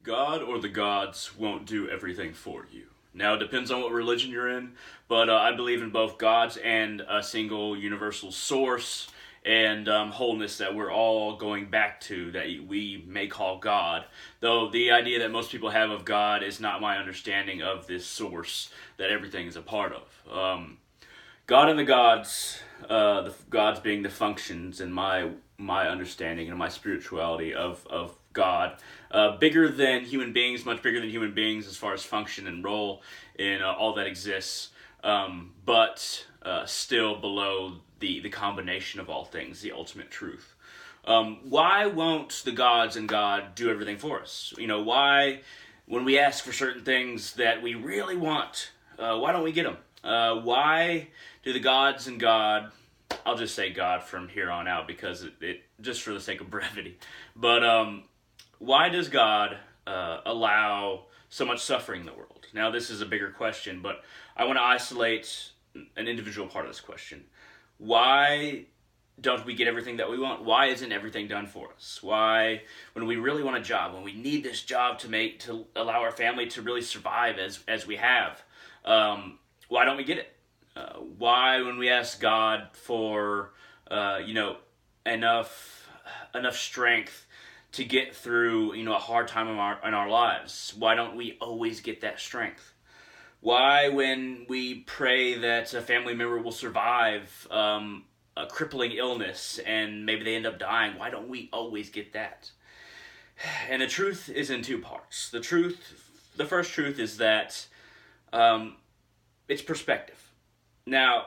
God or the gods won't do everything for you. Now, it depends on what religion you're in, but I believe in both gods and a single universal source and wholeness that we're all going back to that we may call God. Though the idea that most people have of God is not my understanding of this source that everything is a part of. God and the gods being the functions in my understanding and my spirituality of God, bigger than human beings, much bigger than human beings as far as function and role in all that exists, but still below the combination of all things, the ultimate truth. Why won't the gods and God do everything for us? Why, when we ask for certain things that we really want, why don't we get them? Why do the gods and God, I'll just say God from here on out because it just for the sake of brevity, but why does God allow so much suffering in the world? Now, this is a bigger question, but I want to isolate an individual part of this question. Why don't we get everything that we want? Why isn't everything done for us? Why, when we really want a job, when we need this job to allow our family to really survive as we have, why don't we get it? Why, when we ask God for enough strength to get through a hard time in our lives, why don't we always get that strength? Why, when we pray that a family member will survive a crippling illness and maybe they end up dying, why don't we always get that? And the truth is in two parts. The first truth is that it's perspective. Now,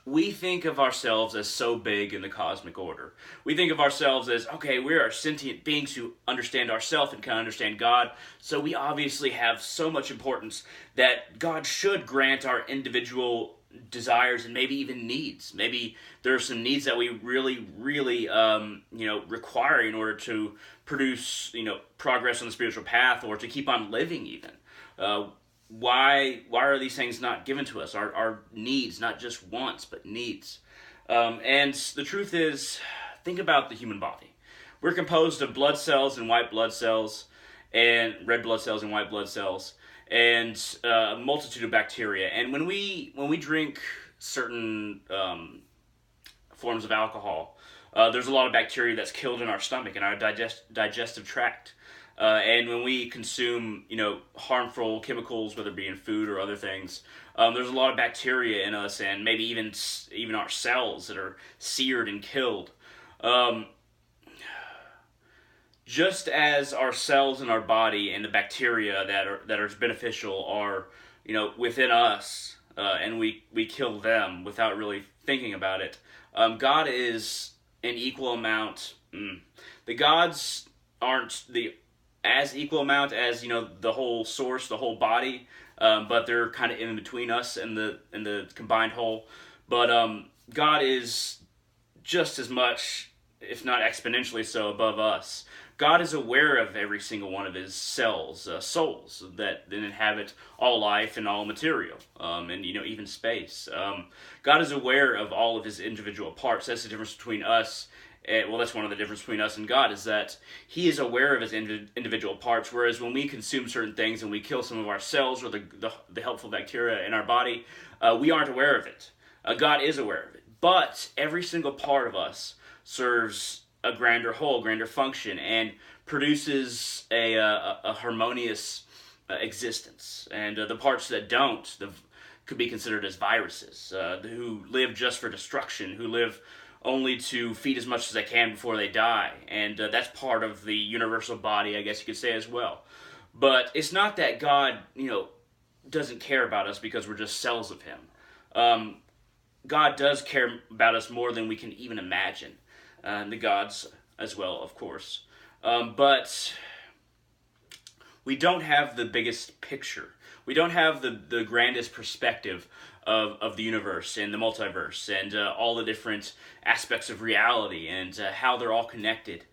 we think of ourselves as so big in the cosmic order. We think of ourselves as, okay, we are sentient beings who understand ourselves and can understand God, so we obviously have so much importance that God should grant our individual desires and maybe even needs. Maybe there are some needs that we really, really, require in order to produce, progress on the spiritual path or to keep on living even. Why are these things not given to us? Our needs, not just wants, but needs. And the truth is, think about the human body. We're composed of blood cells and white blood cells, and red blood cells and white blood cells, and a multitude of bacteria. And when we drink certain forms of alcohol, there's a lot of bacteria that's killed in our stomach and our digestive tract. And when we consume, harmful chemicals, whether it be in food or other things, there's a lot of bacteria in us, and maybe even our cells that are seared and killed. Just as our cells in our body and the bacteria that are beneficial are, within us, and we kill them without really thinking about it. God is an equal amount. The gods aren't as equal amount as the whole source, the whole body, but they're kind of in between us and the combined whole. But God is just as much, if not exponentially so, above us. God is aware of every single one of his cells, souls that inhabit all life and all material, and even space. God is aware of all of his individual parts. That's the difference between us. That's one of the differences between us and God, is that he is aware of his individual parts, whereas when we consume certain things and we kill some of our cells or the helpful bacteria in our body, we aren't aware of it. God is aware of it. But every single part of us serves a grander whole, grander function, and produces a harmonious existence. And the parts that don't could be considered as viruses, who live just for destruction, who live only to feed as much as they can before they die. And that's part of the universal body, I guess you could say, as well. But it's not that God, doesn't care about us because we're just cells of him. God does care about us more than we can even imagine. And the gods as well, of course. But we don't have the biggest picture. We don't have the grandest perspective of the universe and the multiverse and all the different aspects of reality and how they're all connected.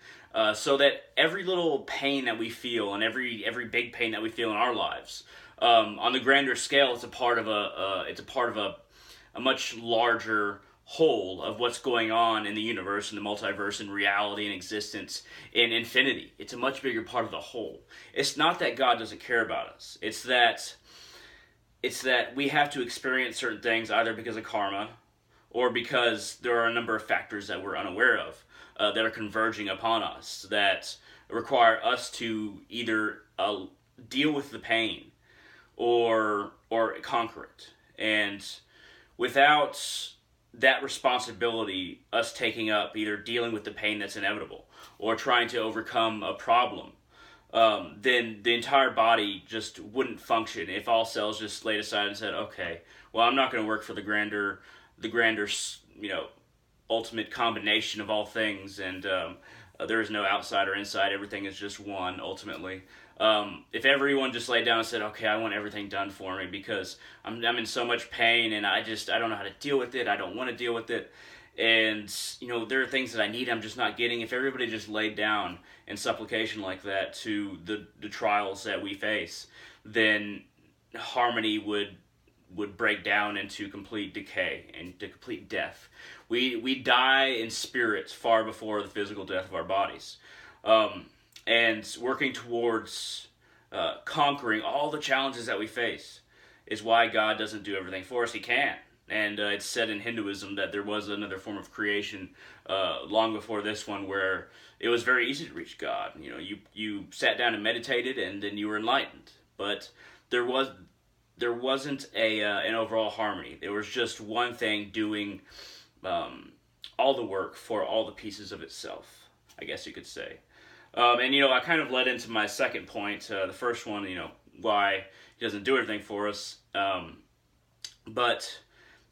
So that every little pain that we feel and every big pain that we feel in our lives, on the grander scale, it's a part of a much larger whole of what's going on in the universe and the multiverse and reality and existence in infinity. It's a much bigger part of the whole. It's not that God doesn't care about us. It's that we have to experience certain things either because of karma or because there are a number of factors that we're unaware of that are converging upon us that require us to either deal with the pain or conquer it. And without that responsibility, us taking up either dealing with the pain that's inevitable or trying to overcome a problem, then the entire body just wouldn't function if all cells just laid aside and said, okay, well, I'm not going to work for the grander, ultimate combination of all things, and there is no outside or inside. Everything is just one, ultimately. If everyone just laid down and said, okay, I want everything done for me because I'm in so much pain and I don't know how to deal with it. I don't want to deal with it. And, there are things that I need I'm just not getting. If everybody just laid down in supplication like that to the trials that we face, then harmony would break down into complete decay and to complete death. We die in spirits far before the physical death of our bodies. And working towards conquering all the challenges that we face is why God doesn't do everything for us. He can. And it's said in Hinduism that there was another form of creation long before this one where it was very easy to reach God. You sat down and meditated and then you were enlightened. But there wasn't an overall harmony. There was just one thing doing all the work for all the pieces of itself, I guess you could say. And I kind of led into my second point. The first one, why he doesn't do everything for us. But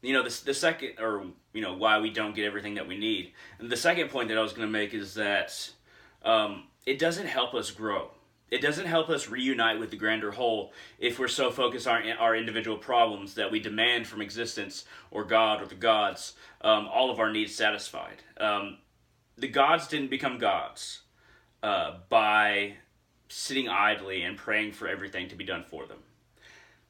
the second, or why we don't get everything that we need. And the second point that I was going to make is that it doesn't help us grow. It doesn't help us reunite with the grander whole if we're so focused on our individual problems that we demand from existence or God or the gods all of our needs satisfied. The gods didn't become gods by sitting idly and praying for everything to be done for them.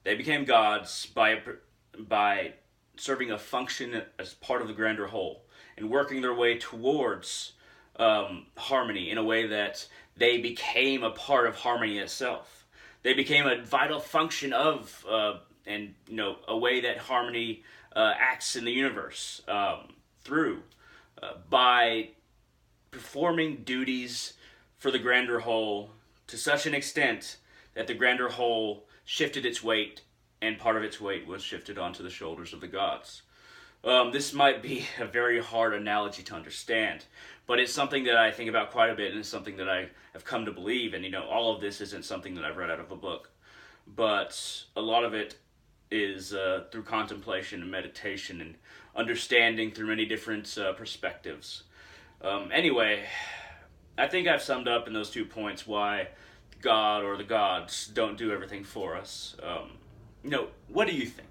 They became gods by serving a function as part of the grander whole and working their way towards harmony in a way that they became a part of harmony itself. They became a vital function of, and a way that harmony acts in the universe through by performing duties for the grander whole to such an extent that the grander whole shifted its weight, and part of its weight was shifted onto the shoulders of the gods. This might be a very hard analogy to understand, but it's something that I think about quite a bit, and it's something that I have come to believe. And all of this isn't something that I've read out of a book, but a lot of it is through contemplation and meditation and understanding through many different perspectives. Anyway, I think I've summed up in those 2 points why God or the gods don't do everything for us. What do you think?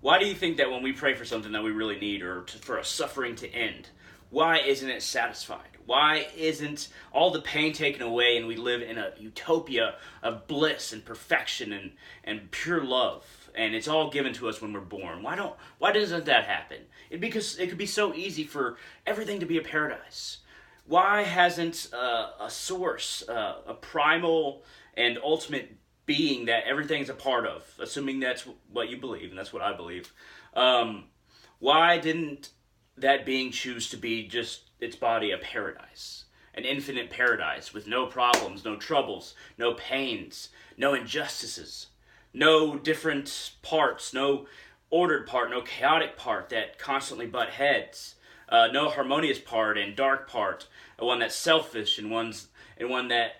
Why do you think that when we pray for something that we really need or for a suffering to end, why isn't it satisfied? Why isn't all the pain taken away and we live in a utopia of bliss and perfection and pure love? And it's all given to us when we're born. Why doesn't that happen? Because it could be so easy for everything to be a paradise. Why hasn't a source, a primal and ultimate being that everything's a part of, assuming that's what you believe, and that's what I believe, why didn't that being choose to be just its body a paradise? An infinite paradise with no problems, no troubles, no pains, no injustices, no different parts, no ordered part, no chaotic part that constantly butt heads, no harmonious part and dark part, one that's selfish and one that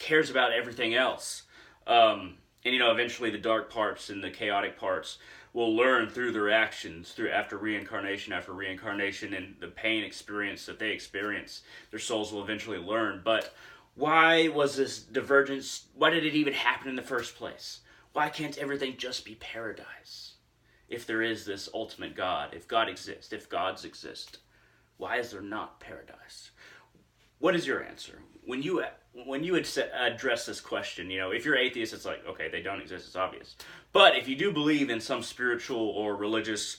cares about everything else. And eventually the dark parts and the chaotic parts will learn through their actions, after reincarnation and the pain experience that they experience. Their souls will eventually learn. But why was this divergence? Why did it even happen in the first place? Why can't everything just be paradise? If there is this ultimate God, if God exists, if gods exist, why is there not paradise? What is your answer? When you address this question, if you're atheist, it's like, okay, they don't exist, it's obvious. But if you do believe in some spiritual or religious,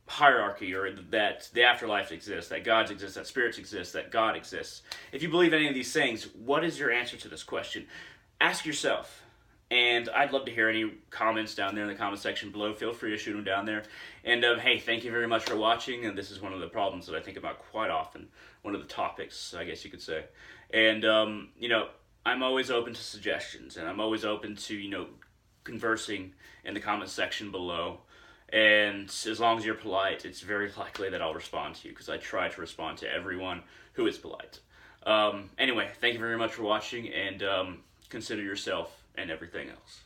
hierarchy, or that the afterlife exists, that gods exist, that spirits exist, that God exists. If you believe any of these things, what is your answer to this question? Ask yourself. And I'd love to hear any comments down there in the comment section below. Feel free to shoot them down there. And hey, thank you very much for watching. And this is one of the problems that I think about quite often. One of the topics, I guess you could say. And, I'm always open to suggestions. And I'm always open to, conversing in the comment section below. And as long as you're polite, it's very likely that I'll respond to you, because I try to respond to everyone who is polite. Anyway, thank you very much for watching, and consider yourself and everything else.